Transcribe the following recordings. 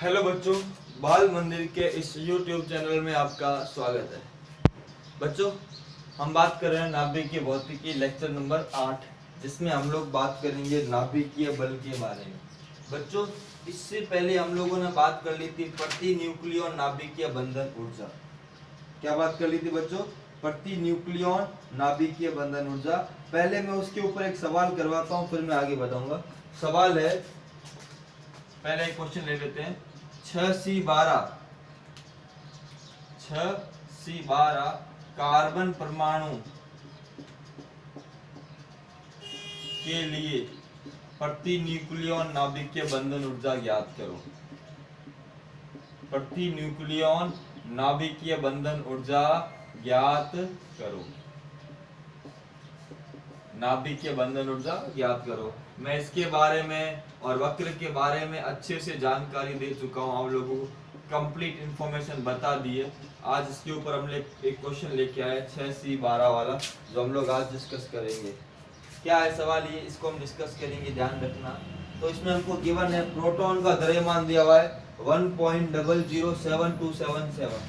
Hello बच्चों, बाल मंदिर के इस YouTube चैनल में आपका स्वागत है। बच्चों, हम बात कर रहे हैं नाभिकीय भौतिकी लेक्चर नंबर 8, जिसमें हम लोग बात करेंगे नाभिकीय बल के बारे में। बच्चों, इससे पहले हम लोगों ने बात कर ली थी प्रति न्यूक्लियन नाभिकीय बंधन ऊर्जा। क्या बात कर ली थी बच्चों? प्रति न्यूक्लियन नाभिकीय बंधन ऊर्जा। पहले मैं उसके ऊपर एक सवाल करवाता हूँ, फिर मैं आगे बताऊंगा। सवाल है, पहले एक क्वेश्चन ले लेते हैं। 6C12 कार्बन परमाणु के लिए प्रति न्यूक्लियन नाभिकीय बंधन ऊर्जा ज्ञात करो। प्रति न्यूक्लियन नाभिकीय बंधन ऊर्जा ज्ञात करो। नाभिकीय बंधन ऊर्जा ज्ञात करो। मैं इसके बारे में और वक्र के बारे में अच्छे से जानकारी दे चुका हूँ, आप लोगों को कंप्लीट इंफॉर्मेशन बता दी है। आज इसके ऊपर हमने एक क्वेश्चन लेके आए 6C12 वाला, जो हम लोग आज डिस्कस करेंगे। क्या है सवाल ये, इसको हम डिस्कस करेंगे, ध्यान रखना। तो इसमें हमको गिवन है प्रोटॉन का द्रव्यमान दिया हुआ है 1.007277।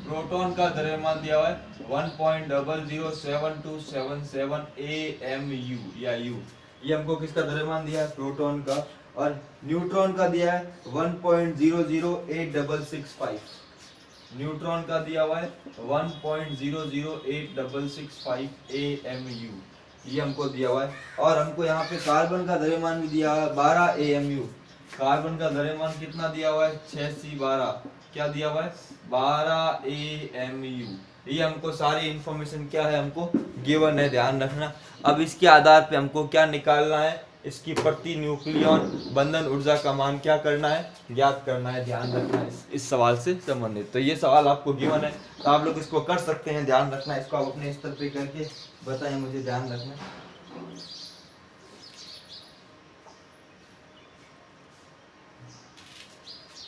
प्रोटॉन का द्रव्यमान दिया हुआ है 1.007277 AMU या U। ये हमको किसका द्रव्यमान दिया है? प्रोटॉन का। और न्यूट्रॉन का दिया है 1.008665। न्यूट्रॉन का दिया हुआ है 1.008665 AMU, ये हमको दिया हुआ है। और हमको यहाँ पे कार्बन का द्रव्यमान भी दिया हुआ है 12 AMU। कार्बन का द्रव्यमान कितना दिया हुआ है? 6C12। क्या दिया हुआ है? 12 AMU। ये हमको सारी इंफॉर्मेशन क्या है, हमको गिवन है, ध्यान रखना। अब इसके आधार पे हमको क्या निकालना है, इसकी प्रति न्यूक्लियन बंधन ऊर्जा का मान क्या करना है, ज्ञात करना है, ध्यान रखना है इस सवाल से संबंधित। तो ये सवाल आपको गिवन है, तो आप लोग इसको कर सकते हैं, ध्यान रखना। इसको आप अपने स्तर पे करके बताएं मुझे, ध्यान रखना।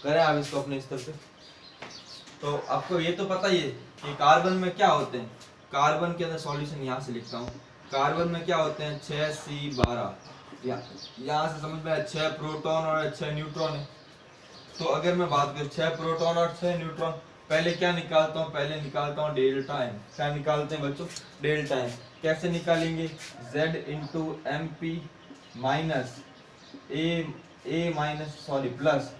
करें आप इसको अपने स्तर पे। तो आपको ये तो पता ही है कि कार्बन में क्या होते हैं। कार्बन के अंदर सॉल्यूशन यहाँ से लिखता हूँ। कार्बन में क्या होते हैं? 6C12। यहाँ से समझ में 6 प्रोटॉन और 6 न्यूट्रॉन है। तो अगर मैं बात करूँ 6 प्रोटॉन और 6 न्यूट्रॉन, पहले क्या निकालता हूँ? पहले निकालता हूँ डेल्टा एम। क्या निकालते हैं बच्चों? Delta M. कैसे निकालेंगे? Z into MP minus plus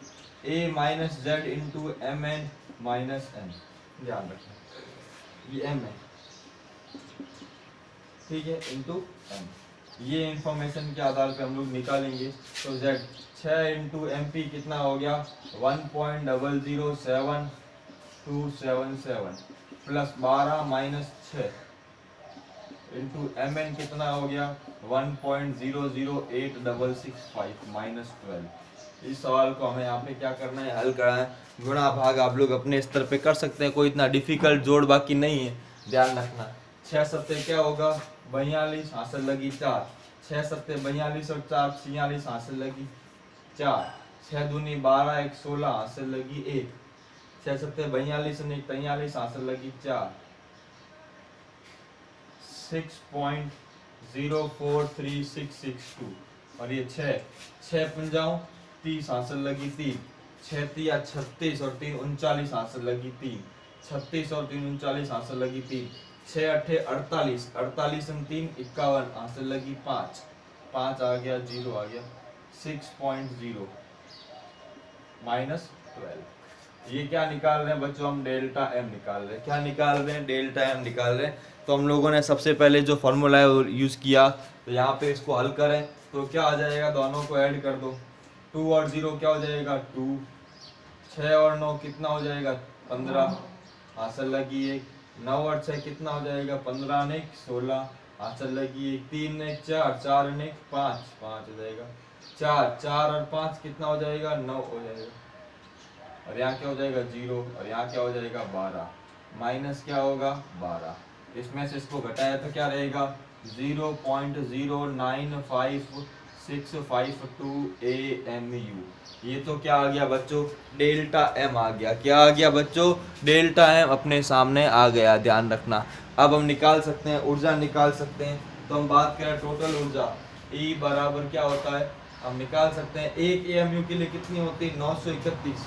A minus Z into MN minus M। ध्यान रखना, ये M है, ठीक है, इंटू M। ये इंफॉर्मेशन के आधार पे हम लोग निकालेंगे। तो Z 6 इंटू MP कितना हो गया? 1.007277 प्लस 12 माइनस 6 इंटू MN कितना हो गया? 1.008665 माइनस 12। इस सवाल को हमें यहाँ पे क्या करना है, हल करना है। गुणा भाग आप लोग अपने स्तर पे कर सकते हैं, कोई इतना डिफिकल्ट जोड़ बाकी नहीं है, ध्यान रखना। 6 सत्ते क्या होगा? 42, हासिल लगी 4। 6 सत्ते 42 और 4 46, हासिल लगी 4। 6 दूनी 12, 1 16, हासिल लगी 1। 6 सत्ते 42 और 1 43, हासिल लगी 4। 6.043662। और ये 6 पंजाओं 30, हासिल लगी 3। 6 तिया 36 और 3 39, हासिल लगी 3। 36 और 3 39, हासिल लगी 3। 6 अठे 48, 48 और 3 51, हासिल लगी 5। 5 आ गया, 0 आ गया। 6.0 माइनस 12। ये क्या निकाल रहे हैं बच्चों? हम डेल्टा एम निकाल रहे हैं। क्या निकाल रहे हैं? डेल्टा एम निकाल रहे हैं। तो हम लोगों ने सबसे पहले जो फॉर्मूला है वो यूज़ किया। तो यहाँ पे इसको हल करें तो क्या आ जाएगा? दोनों को ऐड कर दो। 2 और 0 क्या हो जाएगा? 2। 6 और 9 कितना हो जाएगा? 15, हासिल लगी 1। 9 और 6 कितना हो जाएगा? 15 ने 16, हासिल लगी 1। 3 ने 4, 4 ने 5, 5 हो जाएगा। 4 और 5 कितना हो जाएगा? 9 हो जाएगा। और यहाँ क्या हो जाएगा? 0। और यहाँ क्या हो जाएगा? 12। माइनस क्या होगा? 12। इसमें से इसको घटाया तो क्या रहेगा? 0.095652 AMU। ये तो क्या आ गया बच्चों? डेल्टा एम आ गया। क्या आ गया बच्चों? डेल्टा एम अपने सामने आ गया, ध्यान रखना। अब हम निकाल सकते हैं, ऊर्जा निकाल सकते हैं। तो हम बात करें टोटल ऊर्जा, E बराबर क्या होता है? हम निकाल सकते हैं। एक एएमयू के लिए कितनी होती है 931।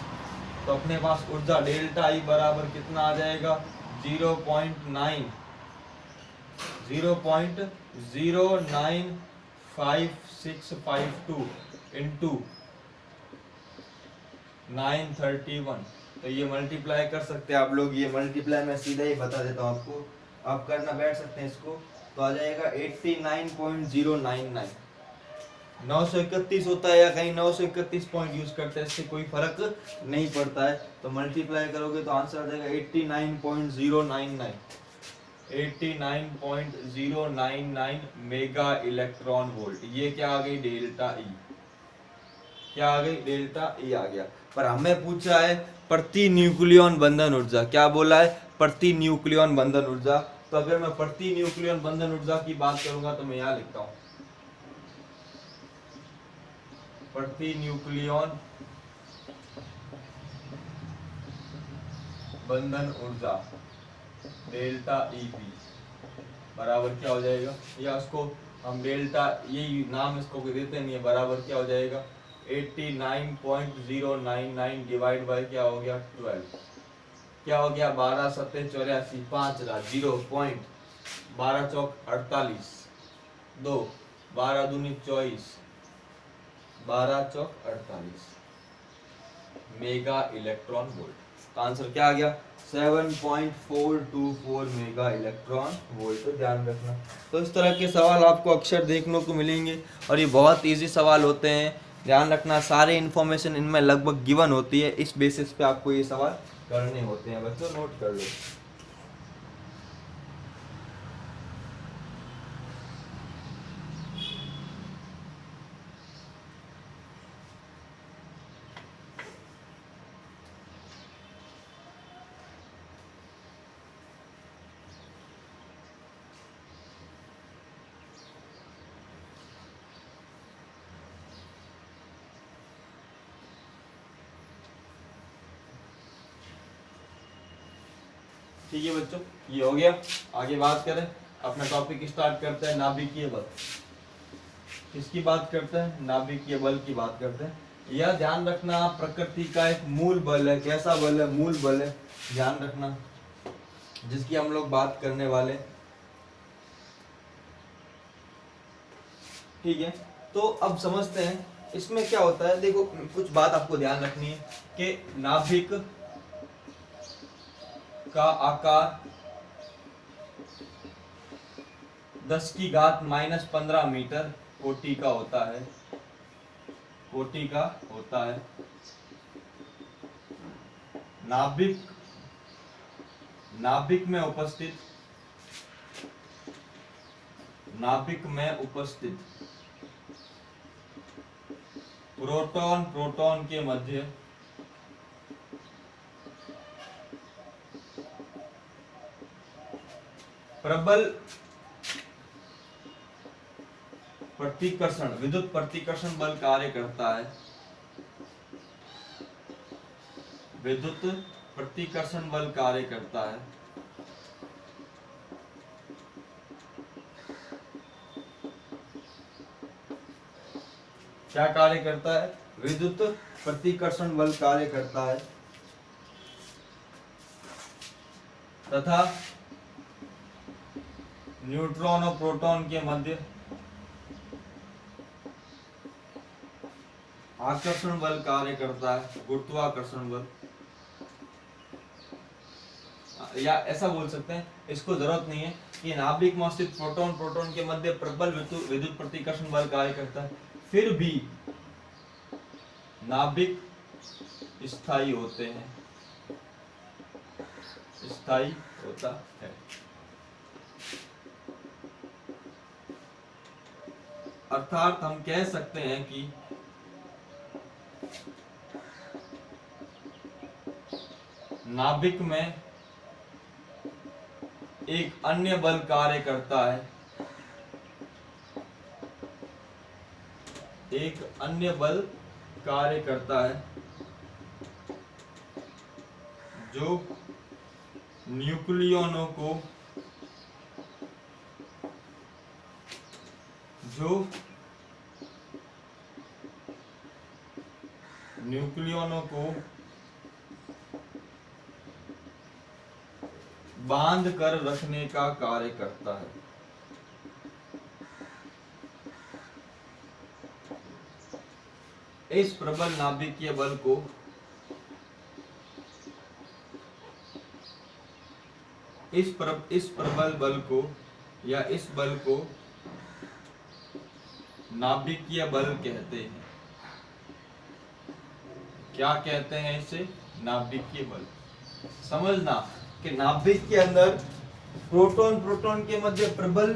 तो अपने पास ऊर्जा डेल्टा ई बराबर कितना आ जाएगा 0.095652 इंटू 931। तो ये मल्टीप्लाई कर सकते हैं आप लोग, ये मल्टीप्लाई मैं सीधा ही बता देता हूँ आपको, आप करना बैठ सकते हैं इसको। तो आ जाएगा 89.099। 931 होता है या कहीं 931 पॉइंट यूज करते हैं, इससे कोई फर्क नहीं पड़ता है। तो मल्टीप्लाई करोगे तो आंसर आ जाएगा 89.099। 89.099 मेगा इलेक्ट्रॉन वोल्ट। ये क्या आ गई डेल्टा ई, क्या आ गई डेल्टा ई आ गया। पर हमें पूछा है प्रति न्यूक्लियन बंधन ऊर्जा, क्या बोला है प्रति न्यूक्लियन बंधन ऊर्जा। तो अगर मैं प्रति न्यूक्लियन बंधन ऊर्जा की बात करूंगा तो मैं यहाँ लिखता हूं प्रति न्यूक्लियन बंधन ऊर्जा डेल्टा ईपी बराबर क्या हो जाएगा, या उसको हम डेल्टा, ये नाम इसको देते नहीं है, बराबर क्या हो जाएगा 89.099 डिवाइड बाय क्या हो गया 12, क्या हो गया 12 सत्ते 84, 5 रहा 0. 12 चौक 48, 2 12 दूनी 24, 12 चौक 48 मेगा इलेक्ट्रॉन वोल्ट। आंसर क्या आ गया 7.424 मेगा इलेक्ट्रॉन वोल्ट। तो ध्यान रखना। तो इस तरह के सवाल आपको अक्सर देखने को मिलेंगे और ये बहुत इजी सवाल होते हैं। ध्यान रखना सारे इन्फॉर्मेशन इनमें लगभग गिवन होती है, इस बेसिस पे आपको ये सवाल करने होते हैं। बच्चों नोट कर लो। ठीक है बच्चों, ये हो गया। आगे बात करें, अपना टॉपिक स्टार्ट करते हैं नाभिकीय बल। किसकी बात करते हैं, नाभिकीय बल की बात करते हैं। यह ध्यान रखना प्रकृति का एक मूल बल है। कैसा बल है, मूल बल है, ध्यान रखना, जिसकी हम लोग बात करने वाले। ठीक है, तो अब समझते हैं इसमें क्या होता है। देखो कुछ बात आपको ध्यान रखनी है कि नाभिक का आकार 10⁻⁻15 मीटर कोटि का होता है, कोटि का होता है। नाभिक में उपस्थित प्रोटॉन के मध्य प्रबल प्रतिकर्षण, विद्युत प्रतिकर्षण बल कार्य करता है। विद्युत प्रतिकर्षण बल कार्य करता है। क्या कार्य करता है, विद्युत प्रतिकर्षण बल कार्य करता है तथा न्यूट्रॉन और प्रोटॉन के मध्य आकर्षण बल कार्य करता है, गुरुत्वाकर्षण बल। या ऐसा बोल सकते हैं, इसको जरूरत नहीं है कि नाभिक में स्थित प्रोटॉन के मध्य प्रबल विद्युत प्रतिकर्षण बल कार्य करता है, फिर भी नाभिक स्थायी होते हैं, स्थायी होता है। अर्थात हम कह सकते हैं कि नाभिक में एक अन्य बल कार्य करता है, एक अन्य बल कार्य करता है जो न्यूक्लियनों को न्यूक्लियनों को बांध कर रखने का कार्य करता है। इस प्रबल नाभिकीय बल को इस प्रबल बल को या इस बल को नाभिकीय बल कहते हैं। क्या कहते हैं इसे? नाभिकीय बल। समझना कि नाभिक के अंदर प्रोटॉन प्रोटॉन के मध्य प्रबल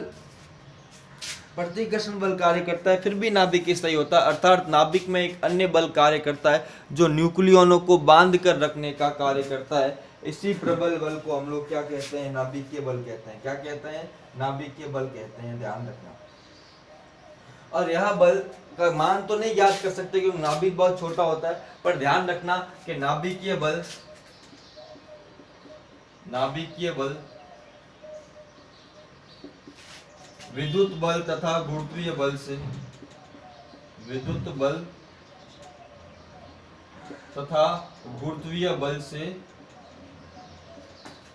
प्रतिकर्षण बल कार्य करता है, फिर भी नाभिक स्थायी होता है, अर्थात नाभिक में एक अन्य बल कार्य करता है जो न्यूक्लियनों को बांध कर रखने का कार्य करता है। इसी प्रबल बल को हम लोग क्या कहते हैं? नाभिकीय बल कहते हैं। क्या कहते हैं? नाभिकीय बल कहते हैं। ध्यान रखना। और यह बल का मान तो नहीं याद कर सकते क्योंकि नाभिक बहुत छोटा होता है, पर ध्यान रखना कि नाभिकीय बल विद्युत बल तथा गुरुत्वीय बल से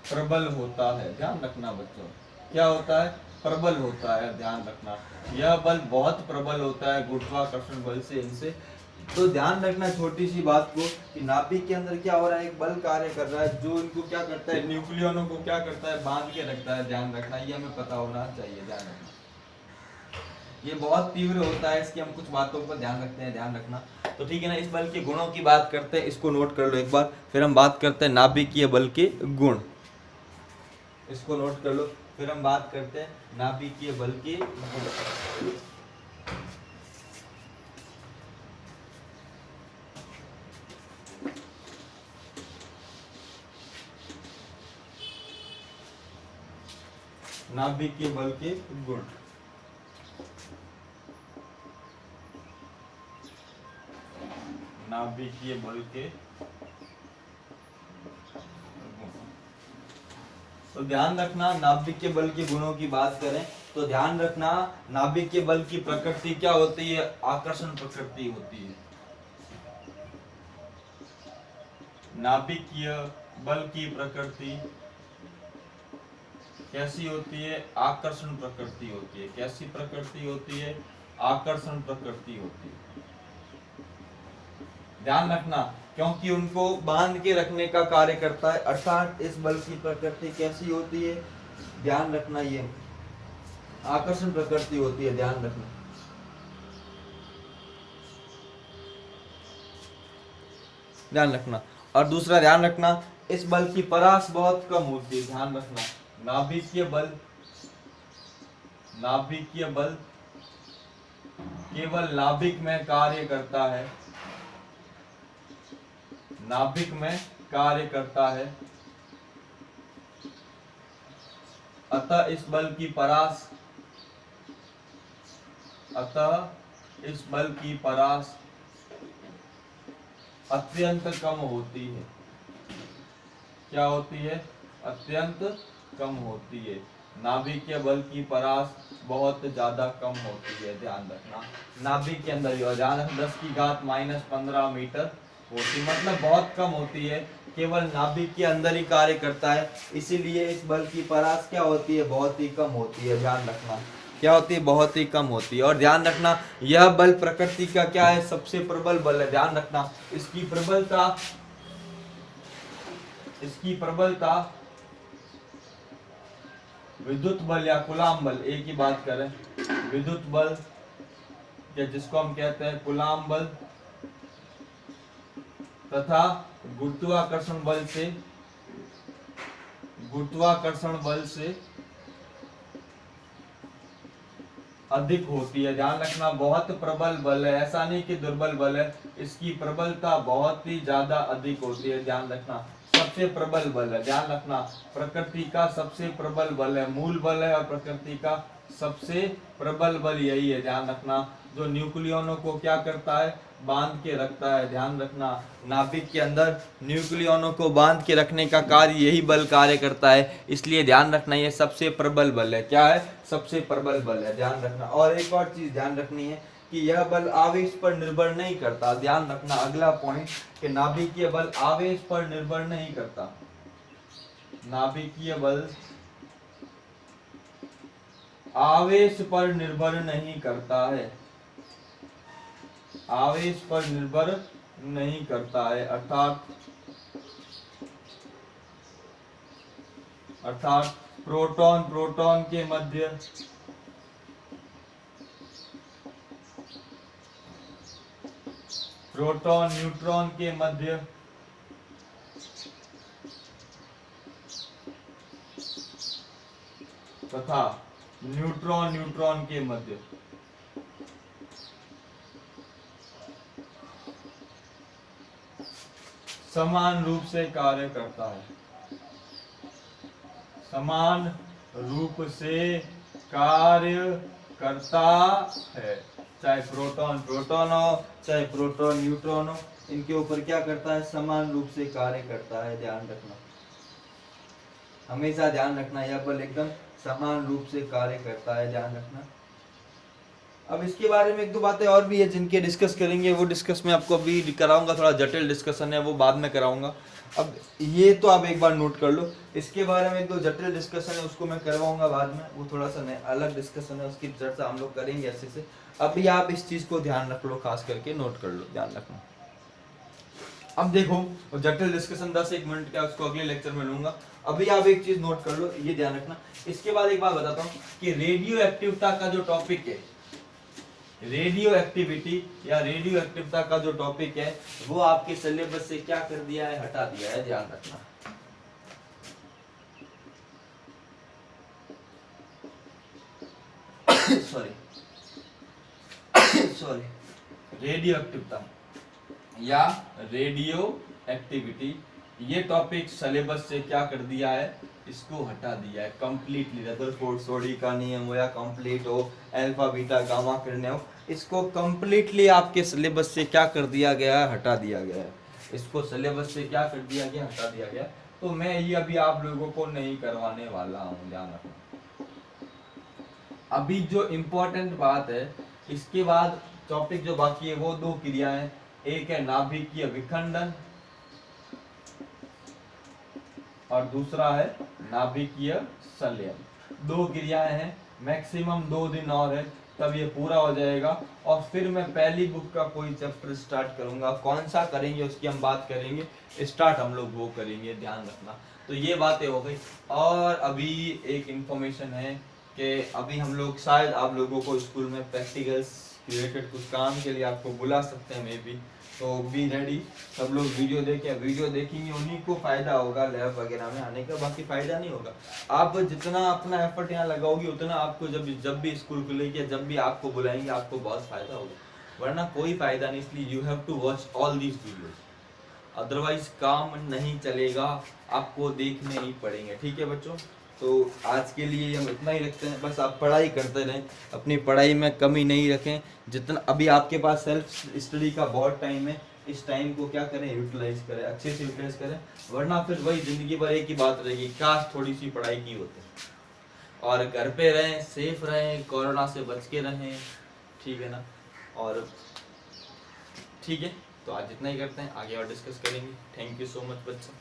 प्रबल होता है। ध्यान रखना बच्चों, क्या होता है? प्रबल होता है। ध्यान रखना, यह बल बहुत प्रबल होता है गुरुत्वाकर्षण बल से इनसे। तो ध्यान रखना छोटी सी बात को कि नाभिक के अंदर क्या हो रहा है? एक बल कार्य कर रहा है जो इनको क्या करता है? न्यूक्लियनों को क्या करता है? बांध के रखता है। ध्यान रखना, ये हमें पता होना चाहिए। ध्यान रखना, ये बहुत तीव्र होता है, इसकी हम कुछ बातों पर ध्यान रखते हैं। ध्यान रखना, तो ठीक है ना। इस बल के गुणों की बात करते हैं, इसको नोट कर लो एक बार, फिर हम बात करते हैं नाभिकीय बल के गुण। इसको नोट कर लो, फिर हम बात करते हैं नाभिकीय बल के गुण। नाभिकीय बल के गुण। नाभिकीय बल के तो ध्यान रखना, नाभिकीय बल के गुणों की बात करें तो ध्यान रखना नाभिकीय बल की प्रकृति क्या होती है? आकर्षण प्रकृति होती है। नाभिकीय बल की प्रकृति कैसी होती है? आकर्षण प्रकृति होती है। कैसी प्रकृति होती है? आकर्षण प्रकृति होती है। ध्यान रखना, क्योंकि उनको बांध के रखने का कार्य करता है, अर्थात इस बल की प्रकृति कैसी होती है? ध्यान रखना, ये आकर्षण प्रकृति होती है। ध्यान रखना, ध्यान रखना। और दूसरा ध्यान रखना, इस बल की परास बहुत कम होती है। ध्यान रखना, नाभिकीय बल केवल नाभिक में कार्य करता है। नाभिक में कार्य करता है, अतः इस बल की परास अत्यंत कम होती है। क्या होती है? अत्यंत कम होती है। नाभिकीय बल की परास बहुत ज्यादा कम होती है। ध्यान रखना, नाभिक के अंदर जो 10⁻⁻15 मीटर होती, मतलब बहुत कम होती है, केवल नाभिक के अंदर ही कार्य करता है, इसीलिए इस बल की परास क्या होती है? बहुत ही कम होती है। ध्यान रखना, क्या होती है? बहुत ही कम होती है। और ध्यान रखना, यह बल प्रकृति का क्या है? सबसे प्रबल बल है। ध्यान रखना, इसकी प्रबलता विद्युत बल या कूलाम बल, एक ही बात करें, विद्युत बल या जिसको हम कहते हैं कूलाम बल तथा गुरुत्वाकर्षण बल से अधिक होती है। ध्यान रखना, बहुत प्रबल बल है, ऐसा नहीं कि दुर्बल बल है, इसकी प्रबलता बहुत ही ज्यादा अधिक होती है। ध्यान रखना, सबसे प्रबल बल है। ध्यान रखना, प्रकृति का सबसे प्रबल बल है, मूल बल है, और प्रकृति का सबसे प्रबल बल यही है। ध्यान रखना, जो न्यूक्लियनों को क्या करता है? बांध के रखता है। ध्यान रखना, नाभिक के अंदर न्यूक्लियनों को बांध के रखने का कार्य यही बल कार्य करता है, इसलिए ध्यान रखना ये सबसे प्रबल बल है। क्या है? सबसे प्रबल बल है। ध्यान रखना। और एक और चीज ध्यान रखनी है कि यह बल आवेश पर निर्भर नहीं करता। ध्यान रखना अगला पॉइंट कि नाभिकीय बल आवेश पर निर्भर नहीं करता। नाभिकीय बल आवेश पर निर्भर नहीं करता है, आवेश पर निर्भर नहीं करता है। अर्थात प्रोटॉन प्रोटॉन के मध्य प्रोटॉन न्यूट्रॉन के मध्य तथा न्यूट्रॉन न्यूट्रॉन के मध्य समान रूप से कार्य करता है, समान रूप से कार्य करता है। चाहे प्रोटॉन प्रोटॉन हो, चाहे प्रोटॉन न्यूट्रॉन हो, इनके ऊपर क्या करता है, समान रूप से कार्य करता है। ध्यान रखना, हमेशा ध्यान रखना, यह बल एकदम समान रूप से कार्य करता है। ध्यान रखना। अब इसके बारे में एक दो बातें और भी है जिनके डिस्कस करेंगे, वो डिस्कस मैं आपको अभी कराऊंगा, थोड़ा जटिल डिस्कशन है वो बाद में कराऊंगा। अब ये तो आप एक बार नोट कर लो, इसके बारे में एक दो जटिल डिस्कशन है उसको मैं करवाऊंगा बाद में, वो थोड़ा सा अलग डिस्कशन है, उसकी चर्चा हम लोग करेंगे ऐसे से। अभी आप इस चीज को ध्यान रख लो, खास करके नोट कर लो, ध्यान रखना। अब देखो जटिल डिस्कशन 10-1 मिनट का, उसको अगले लेक्चर में लूंगा। अभी आप एक चीज नोट कर लो, ये ध्यान रखना। इसके बाद एक बात बताता हूँ कि रेडियो एक्टिविटी का जो टॉपिक है, रेडियो एक्टिविटी या रेडियो एक्टिविटी का जो टॉपिक है वो आपके सिलेबस से क्या कर दिया है, हटा दिया है। ध्यान रखना। सॉरी रेडियो एक्टिविटी या रेडियो एक्टिविटी, ये टॉपिक सिलेबस से क्या कर दिया है, इसको हटा दिया है कंप्लीटली। रदरफोर्ड सोडी का नियम हो या कंप्लीट हो, अल्फा बीटा गामा किरणें हो, इसको कंप्लीटली आपके सिलेबस से क्या कर दिया गया है, हटा दिया गया है। इसको सिलेबस से क्या कर दिया गया, हटा दिया गया। तो मैं ये अभी आप लोगों को नहीं करवाने वाला हूँ, ध्यान रखना। अभी जो इम्पोर्टेंट बात है, इसके बाद टॉपिक जो बाकी है वो 2 क्रियाएं, एक है नाभिकीय विखंडन और दूसरा है नाभिकीय संलयन। 2 क्रियाएं हैं, मैक्सिमम 2 दिन और है तब ये पूरा हो जाएगा। और फिर मैं पहली बुक का कोई चैप्टर स्टार्ट करूंगा, कौन सा करेंगे उसकी हम बात करेंगे, स्टार्ट हम लोग वो करेंगे, ध्यान रखना। तो ये बातें हो गई। और अभी एक इंफॉर्मेशन है कि अभी हम लोग शायद आप लोगों को स्कूल में प्रैक्टिकल्स रिलेटेड कुछ काम के लिए आपको बुला सकते हैं, मे बी, तो बी रेडी। सब लोग वीडियो देखेंगे, उन्हीं को फायदा होगा लैब वगैरह में आने का, बाकी फायदा नहीं होगा। आप जितना अपना एफर्ट यहाँ लगाओगे उतना आपको जब भी स्कूल खुलेगी, जब भी आपको बुलाएंगे, आपको बहुत फायदा होगा, वरना कोई फायदा नहीं। इसलिए you have to watch all these videos, otherwise काम नहीं चलेगा, आपको देखने ही पड़ेंगे। ठीक है बच्चों, तो आज के लिए हम इतना ही रखते हैं। बस आप पढ़ाई करते रहें, अपनी पढ़ाई में कमी नहीं रखें। जितना अभी आपके पास सेल्फ स्टडी का बहुत टाइम है, इस टाइम को क्या करें, यूटिलाइज करें, अच्छे से यूटिलाइज करें, वरना फिर वही जिंदगी भर एक ही बात रहेगी, काश थोड़ी सी पढ़ाई की होती। और घर पे रहें, सेफ रहें, कोरोना से बच के रहें, ठीक है ना। और ठीक है, तो आज इतना ही करते हैं, आगे और डिस्कस करेंगे। थैंक यू सो मच बच्चों।